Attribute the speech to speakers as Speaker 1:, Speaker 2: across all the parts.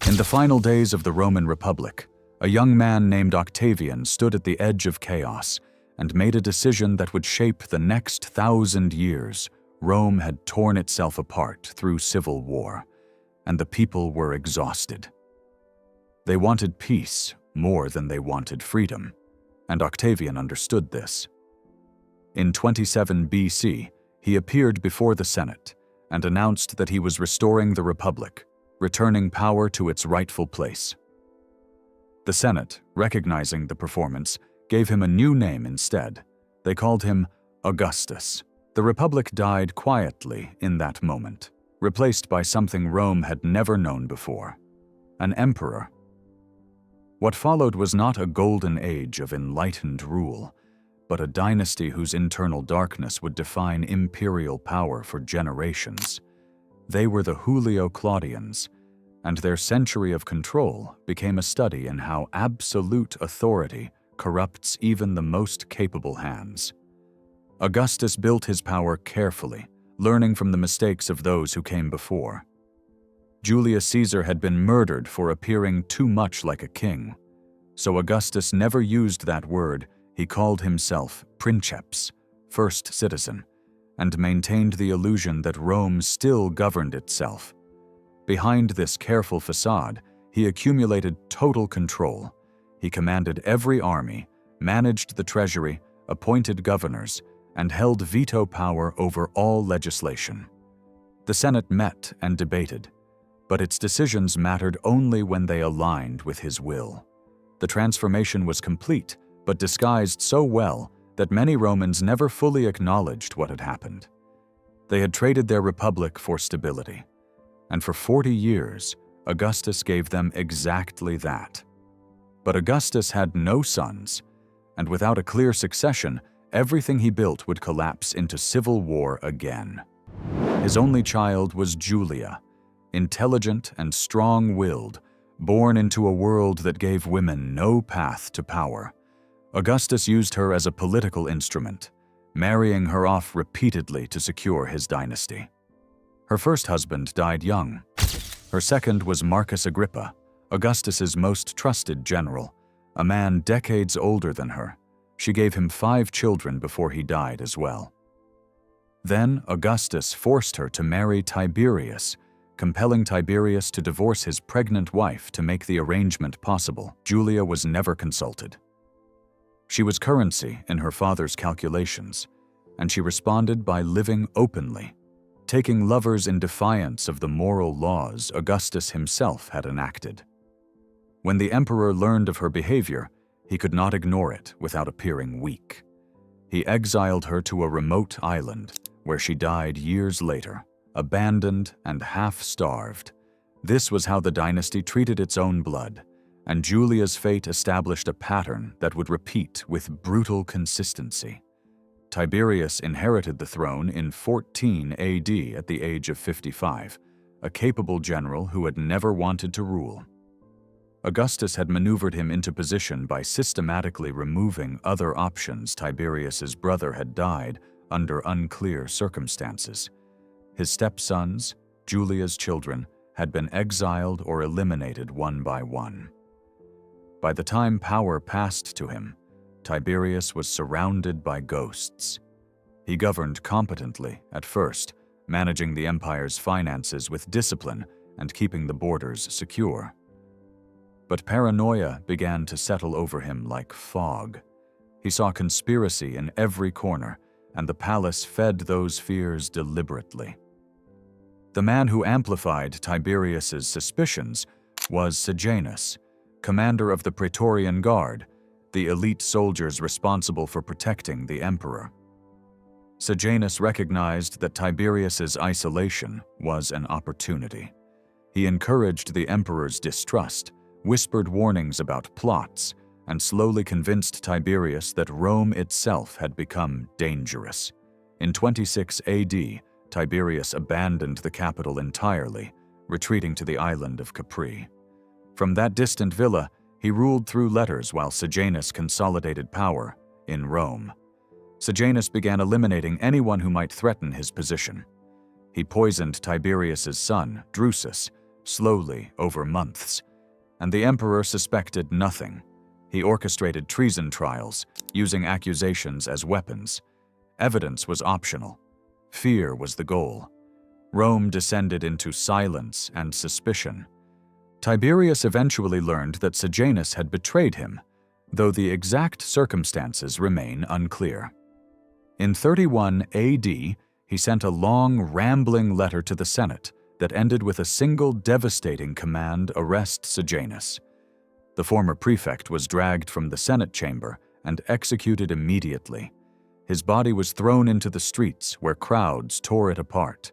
Speaker 1: In the final days of the Roman Republic, a young man named Octavian stood at the edge of chaos and made a decision that would shape the next 1,000 years. Rome had torn itself apart through civil war, and the people were exhausted. They wanted peace more than they wanted freedom, and Octavian understood this. In 27 BC, he appeared before the Senate and announced that he was restoring the Republic, returning power to its rightful place. The Senate, recognizing the performance, gave him a new name instead. They called him Augustus. The Republic died quietly in that moment, replaced by something Rome had never known before: an emperor. What followed was not a golden age of enlightened rule, but a dynasty whose internal darkness would define imperial power for generations. They were the Julio-Claudians, and their century of control became a study in how absolute authority corrupts even the most capable hands. Augustus built his power carefully, learning from the mistakes of those who came before. Julius Caesar had been murdered for appearing too much like a king, so Augustus never used that word. He called himself princeps, first citizen, and maintained the illusion that Rome still governed itself. Behind this careful facade, he accumulated total control. He commanded every army, managed the treasury, appointed governors, and held veto power over all legislation. The Senate met and debated, but its decisions mattered only when they aligned with his will. The transformation was complete, but disguised so well that many Romans never fully acknowledged what had happened. They had traded their republic for stability, and for 40 years, Augustus gave them exactly that. But Augustus had no sons, and without a clear succession, everything he built would collapse into civil war again. His only child was Julia, intelligent and strong-willed, born into a world that gave women no path to power. Augustus used her as a political instrument, marrying her off repeatedly to secure his dynasty. Her first husband died young. Her second was Marcus Agrippa, Augustus's most trusted general, a man decades older than her. She gave him 5 children before he died as well. Then Augustus forced her to marry Tiberius, compelling Tiberius to divorce his pregnant wife to make the arrangement possible. Julia was never consulted. She was currency in her father's calculations, and she responded by living openly, taking lovers in defiance of the moral laws Augustus himself had enacted. When the emperor learned of her behavior, he could not ignore it without appearing weak. He exiled her to a remote island, where she died years later, abandoned and half-starved. This was how the dynasty treated its own blood, and Julia's fate established a pattern that would repeat with brutal consistency. Tiberius inherited the throne in 14 AD at the age of 55, a capable general who had never wanted to rule. Augustus had maneuvered him into position by systematically removing other options. Tiberius's brother had died under unclear circumstances. His stepsons, Julia's children, had been exiled or eliminated one by one. By the time power passed to him, Tiberius was surrounded by ghosts. He governed competently at first, managing the empire's finances with discipline and keeping the borders secure. But paranoia began to settle over him like fog. He saw conspiracy in every corner, and the palace fed those fears deliberately. The man who amplified Tiberius's suspicions was Sejanus, commander of the Praetorian Guard, the elite soldiers responsible for protecting the emperor. Sejanus recognized that Tiberius's isolation was an opportunity. He encouraged the emperor's distrust, whispered warnings about plots, and slowly convinced Tiberius that Rome itself had become dangerous. In 26 AD, Tiberius abandoned the capital entirely, retreating to the island of Capri. From that distant villa, he ruled through letters while Sejanus consolidated power in Rome. Sejanus began eliminating anyone who might threaten his position. He poisoned Tiberius's son, Drusus, slowly over months, and the emperor suspected nothing. He orchestrated treason trials, using accusations as weapons. Evidence was optional. Fear was the goal. Rome descended into silence and suspicion. Tiberius eventually learned that Sejanus had betrayed him, though the exact circumstances remain unclear. In 31 AD, he sent a long, rambling letter to the Senate that ended with a single devastating command: arrest Sejanus. The former prefect was dragged from the Senate chamber and executed immediately. His body was thrown into the streets, where crowds tore it apart.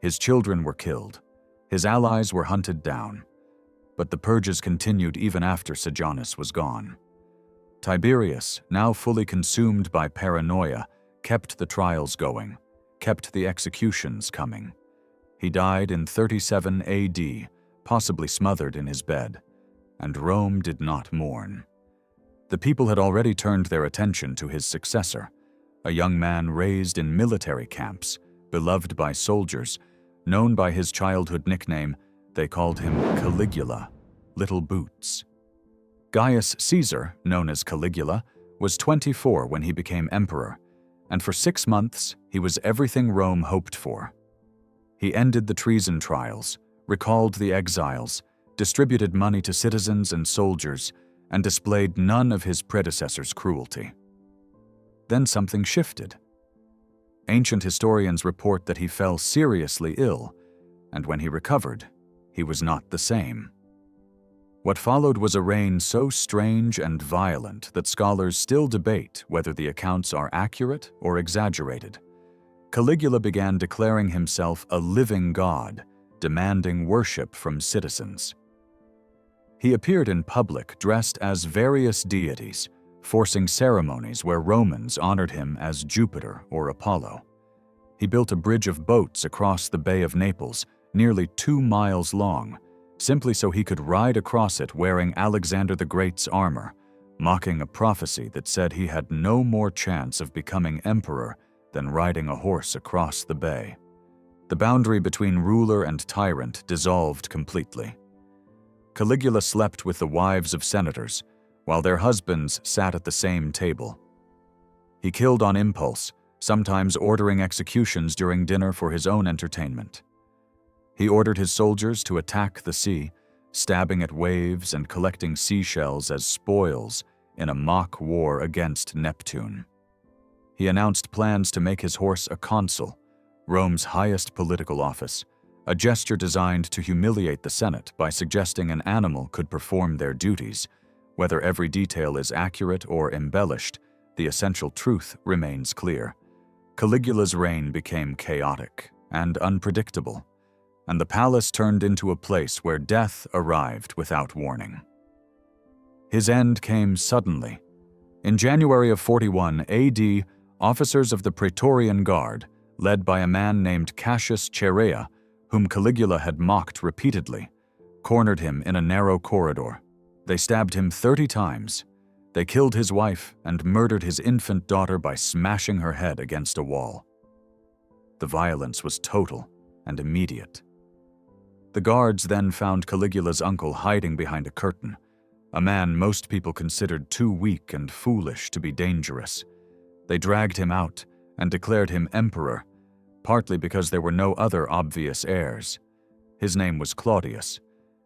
Speaker 1: His children were killed. His allies were hunted down. But the purges continued even after Sejanus was gone. Tiberius, now fully consumed by paranoia, kept the trials going, kept the executions coming. He died in 37 AD, possibly smothered in his bed, and Rome did not mourn. The people had already turned their attention to his successor, a young man raised in military camps, beloved by soldiers, known by his childhood nickname. They called him Caligula, Little Boots. Gaius Caesar, known as Caligula, was 24 when he became emperor, and for 6 months he was everything Rome hoped for. He ended the treason trials, recalled the exiles, distributed money to citizens and soldiers, and displayed none of his predecessor's cruelty. Then something shifted. Ancient historians report that he fell seriously ill, and when he recovered, he was not the same. What followed was a reign so strange and violent that scholars still debate whether the accounts are accurate or exaggerated. Caligula began declaring himself a living god, demanding worship from citizens. He appeared in public dressed as various deities, forcing ceremonies where Romans honored him as Jupiter or Apollo. He built a bridge of boats across the Bay of Naples, nearly 2 miles long, simply so he could ride across it wearing Alexander the Great's armor, mocking a prophecy that said he had no more chance of becoming emperor than riding a horse across the bay. The boundary between ruler and tyrant dissolved completely. Caligula slept with the wives of senators, while their husbands sat at the same table. He killed on impulse, sometimes ordering executions during dinner for his own entertainment. He ordered his soldiers to attack the sea, stabbing at waves and collecting seashells as spoils in a mock war against Neptune. He announced plans to make his horse a consul, Rome's highest political office, a gesture designed to humiliate the Senate by suggesting an animal could perform their duties. Whether every detail is accurate or embellished, the essential truth remains clear. Caligula's reign became chaotic and unpredictable, and the palace turned into a place where death arrived without warning. His end came suddenly. In January of 41 AD, officers of the Praetorian Guard, led by a man named Cassius Chaerea, whom Caligula had mocked repeatedly, cornered him in a narrow corridor. They stabbed him 30 times. They killed his wife and murdered his infant daughter by smashing her head against a wall. The violence was total and immediate. The guards then found Caligula's uncle hiding behind a curtain, a man most people considered too weak and foolish to be dangerous. They dragged him out and declared him emperor, partly because there were no other obvious heirs. His name was Claudius,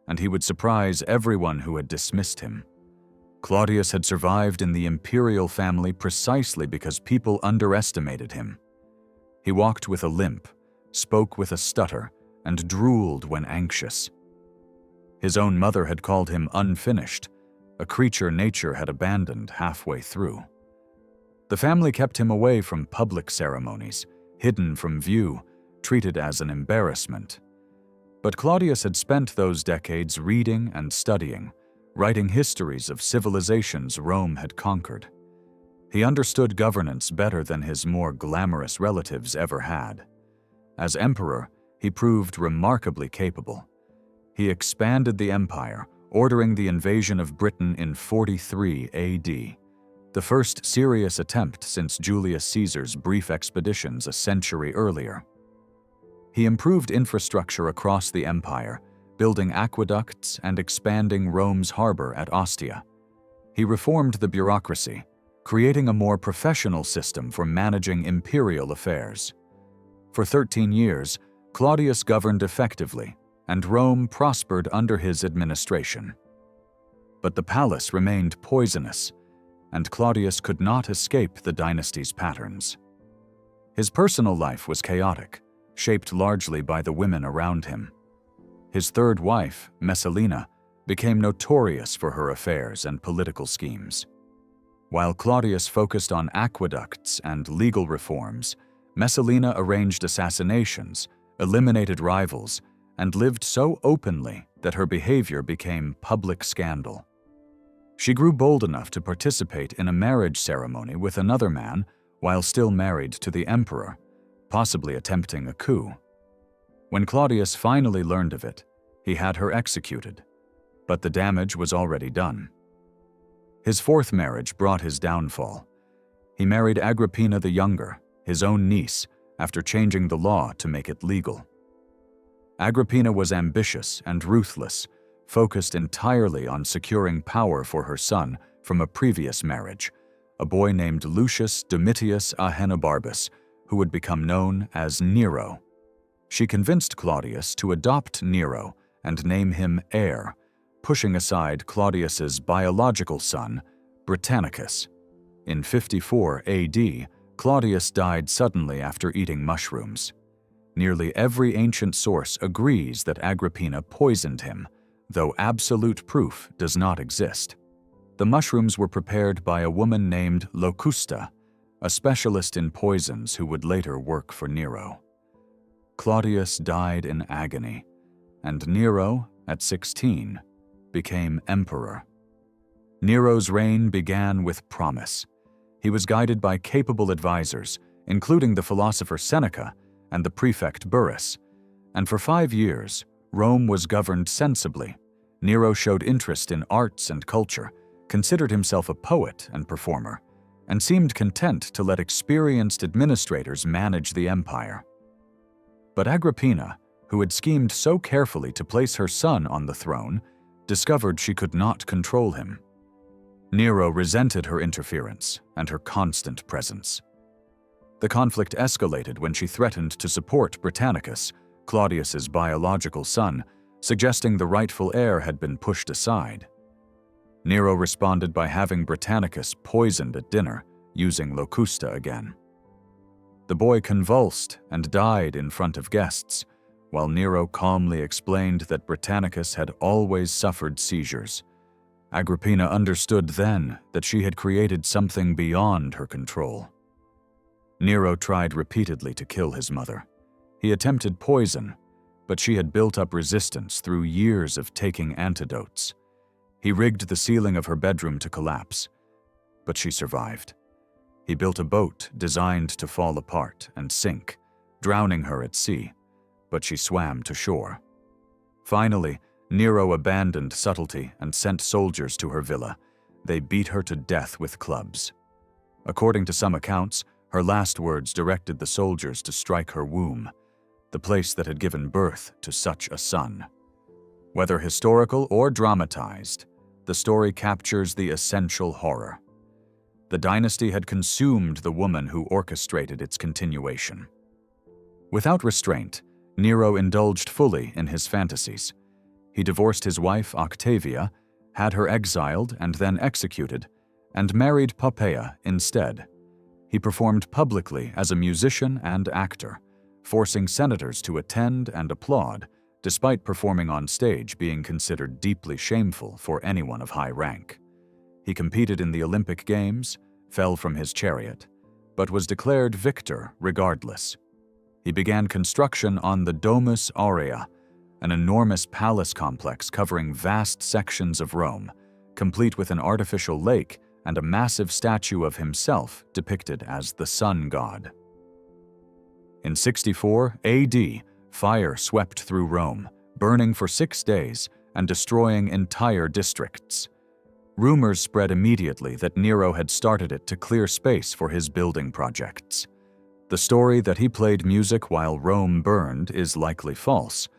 Speaker 1: and he would surprise everyone who had dismissed him. Claudius had survived in the Imperial family precisely because people underestimated him. He walked with a limp, spoke with a stutter, and drooled when anxious. His own mother had called him unfinished, a creature nature had abandoned halfway through. The family kept him away from public ceremonies, hidden from view, treated as an embarrassment. But Claudius had spent those decades reading and studying, writing histories of civilizations Rome had conquered. He understood governance better than his more glamorous relatives ever had. As emperor, he proved remarkably capable. He expanded the empire, ordering the invasion of Britain in 43 AD, the first serious attempt since Julius Caesar's brief expeditions a century earlier. He improved infrastructure across the empire, building aqueducts and expanding Rome's harbor at Ostia. He reformed the bureaucracy, creating a more professional system for managing imperial affairs. For 13 years, Claudius governed effectively, and Rome prospered under his administration. But the palace remained poisonous, and Claudius could not escape the dynasty's patterns. His personal life was chaotic, shaped largely by the women around him. His third wife, Messalina, became notorious for her affairs and political schemes. While Claudius focused on aqueducts and legal reforms, Messalina arranged assassinations, eliminated rivals, and lived so openly that her behavior became public scandal. She grew bold enough to participate in a marriage ceremony with another man while still married to the emperor, possibly attempting a coup. When Claudius finally learned of it, he had her executed, but the damage was already done. His fourth marriage brought his downfall. He married Agrippina the Younger, his own niece, after changing the law to make it legal. Agrippina was ambitious and ruthless, focused entirely on securing power for her son from a previous marriage, a boy named Lucius Domitius Ahenobarbus, who would become known as Nero. She convinced Claudius to adopt Nero and name him heir, pushing aside Claudius's biological son, Britannicus. In 54 AD, Claudius died suddenly after eating mushrooms. Nearly every ancient source agrees that Agrippina poisoned him, though absolute proof does not exist. The mushrooms were prepared by a woman named Locusta, a specialist in poisons who would later work for Nero. Claudius died in agony, and Nero, at 16, became emperor. Nero's reign began with promise. He was guided by capable advisors, including the philosopher Seneca and the prefect Burrus, and for 5 years, Rome was governed sensibly. Nero showed interest in arts and culture, considered himself a poet and performer, and seemed content to let experienced administrators manage the empire. But Agrippina, who had schemed so carefully to place her son on the throne, discovered she could not control him. Nero resented her interference and her constant presence. The conflict escalated when she threatened to support Britannicus, Claudius's biological son, suggesting the rightful heir had been pushed aside. Nero responded by having Britannicus poisoned at dinner, using Locusta again. The boy convulsed and died in front of guests, while Nero calmly explained that Britannicus had always suffered seizures. Agrippina understood then that she had created something beyond her control. Nero tried repeatedly to kill his mother. He attempted poison, but she had built up resistance through years of taking antidotes. He rigged the ceiling of her bedroom to collapse, but she survived. He built a boat designed to fall apart and sink, drowning her at sea, but she swam to shore. Finally, Nero abandoned subtlety and sent soldiers to her villa. They beat her to death with clubs. According to some accounts, her last words directed the soldiers to strike her womb, the place that had given birth to such a son. Whether historical or dramatized, the story captures the essential horror. The dynasty had consumed the woman who orchestrated its continuation. Without restraint, Nero indulged fully in his fantasies. He divorced his wife Octavia, had her exiled and then executed, and married Poppaea instead. He performed publicly as a musician and actor, forcing senators to attend and applaud, despite performing on stage being considered deeply shameful for anyone of high rank. He competed in the Olympic Games, fell from his chariot, but was declared victor regardless. He began construction on the Domus Aurea, an enormous palace complex covering vast sections of Rome, complete with an artificial lake and a massive statue of himself depicted as the sun god. In 64 AD, fire swept through Rome, burning for 6 days and destroying entire districts. Rumors spread immediately that Nero had started it to clear space for his building projects. The story that he played music while Rome burned is likely false,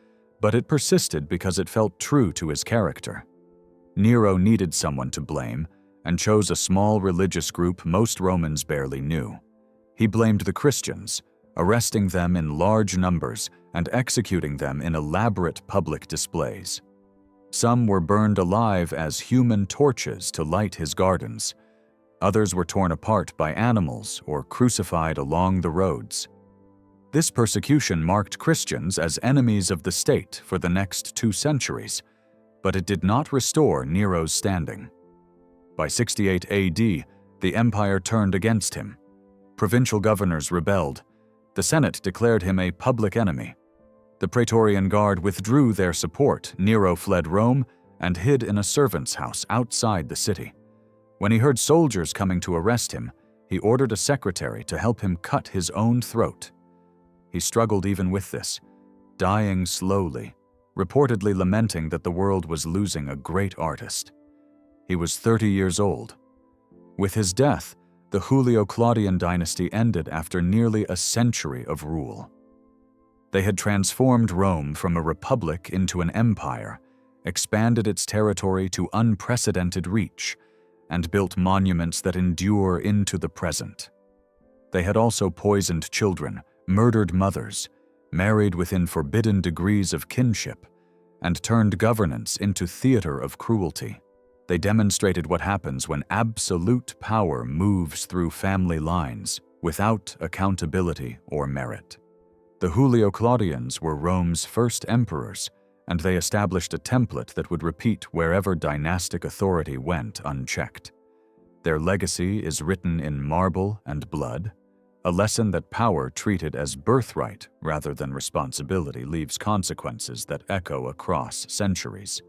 Speaker 1: but it persisted because it felt true to his character. Nero needed someone to blame and chose a small religious group most Romans barely knew. He blamed the Christians, arresting them in large numbers and executing them in elaborate public displays. Some were burned alive as human torches to light his gardens. Others were torn apart by animals or crucified along the roads. This persecution marked Christians as enemies of the state for the next 2 centuries, but it did not restore Nero's standing. By 68 AD, the empire turned against him. Provincial governors rebelled. The Senate declared him a public enemy. The Praetorian Guard withdrew their support. Nero fled Rome and hid in a servant's house outside the city. When he heard soldiers coming to arrest him, he ordered a secretary to help him cut his own throat. He struggled even with this, dying slowly, reportedly lamenting that the world was losing a great artist. He was 30 years old. With his death, the Julio-Claudian dynasty ended after nearly a century of rule. They had transformed Rome from a republic into an empire, expanded its territory to unprecedented reach, and built monuments that endure into the present. They had also poisoned children, murdered mothers, married within forbidden degrees of kinship, and turned governance into theater of cruelty. They demonstrated what happens when absolute power moves through family lines without accountability or merit. The Julio-Claudians were Rome's first emperors, and they established a template that would repeat wherever dynastic authority went unchecked. Their legacy is written in marble and blood. A lesson that power treated as birthright rather than responsibility leaves consequences that echo across centuries.